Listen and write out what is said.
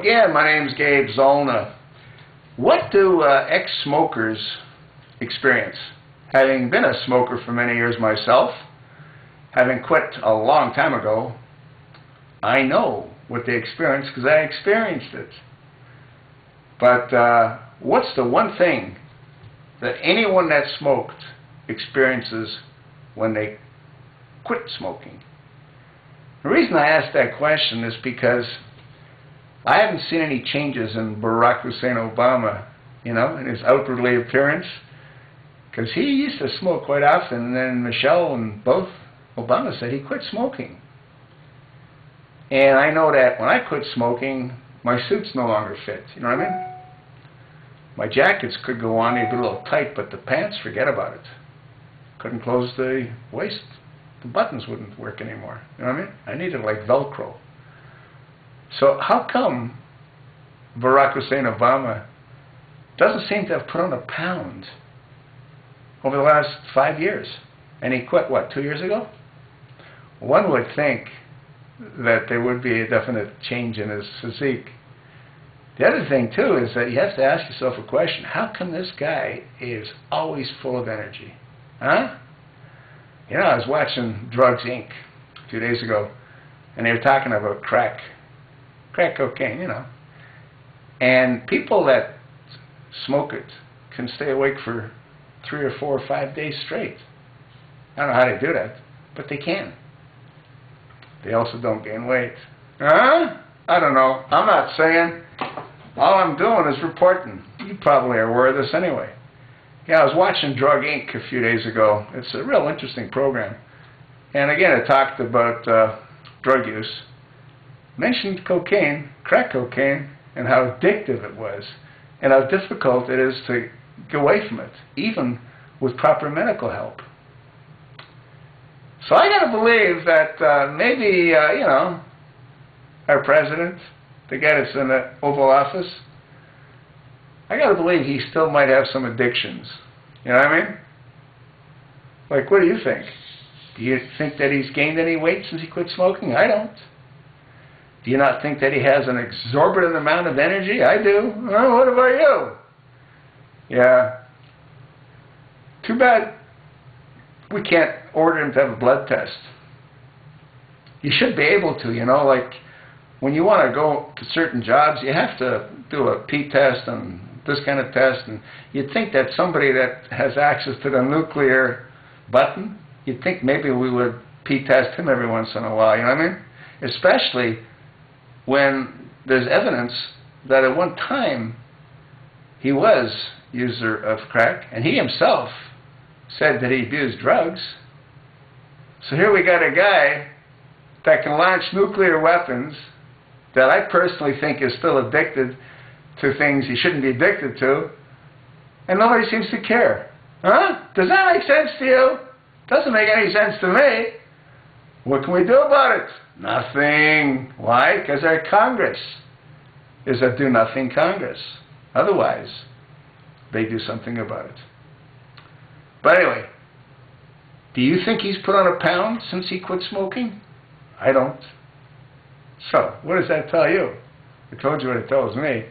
again. My name's Gabe Zollner. What do ex-smokers experience? Having been a smoker for many years myself, having quit a long time ago, I know what they experience because I experienced it. But what's the one thing that anyone that smoked experiences when they quit smoking? The reason I ask that question is because I haven't seen any changes in Barack Hussein Obama, in his outwardly appearance, because he used to smoke quite often, and then Michelle and both Obama said he quit smoking. And I know that when I quit smoking, my suits no longer fit, you know what I mean? My jackets could go on, they'd be a little tight, but the pants, forget about it. Couldn't close the waist. The buttons wouldn't work anymore, you know what I mean? I needed like Velcro. So how come Barack Hussein Obama doesn't seem to have put on a pound over the last 5 years? And he quit, what, 2 years ago? One would think that there would be a definite change in his physique. The other thing, too, is that you have to ask yourself a question. How come this guy is always full of energy? Huh? I was watching Drugs, Inc. a few days ago, and they were talking about crack cocaine, And people that smoke it can stay awake for 3 or 4 or 5 days straight. I don't know how they do that, but they can. They also don't gain weight. Huh? I don't know. I'm not saying. All I'm doing is reporting. You probably are aware of this anyway. I was watching Drug Inc. a few days ago. It's a real interesting program. And again, it talked about drug use. Mentioned cocaine, crack cocaine, and how addictive it was, and how difficult it is to get away from it, even with proper medical help. So I got to believe that maybe, our president, the guy that's in the Oval Office, I got to believe he still might have some addictions. You know what I mean? Like, what do you think? Do you think that he's gained any weight since he quit smoking? I don't. Do you not think that he has an exorbitant amount of energy? I do. Well, what about you? Yeah. Too bad we can't order him to have a blood test. You should be able to, like when you want to go to certain jobs, you have to do a P test and this kind of test. And you'd think that somebody that has access to the nuclear button, you'd think maybe we would P test him every once in a while, you know what I mean? Especially when there's evidence that at one time he was a user of crack, and he himself said that he abused drugs. So here we got a guy that can launch nuclear weapons that I personally think is still addicted to things he shouldn't be addicted to, and nobody seems to care. Huh? Does that make sense to you? Doesn't make any sense to me. What can we do about it? Nothing. Why? Because our Congress is a do-nothing Congress. Otherwise, they do something about it. But anyway, do you think he's put on a pound since he quit smoking? I don't. So, what does that tell you? I told you what it tells me.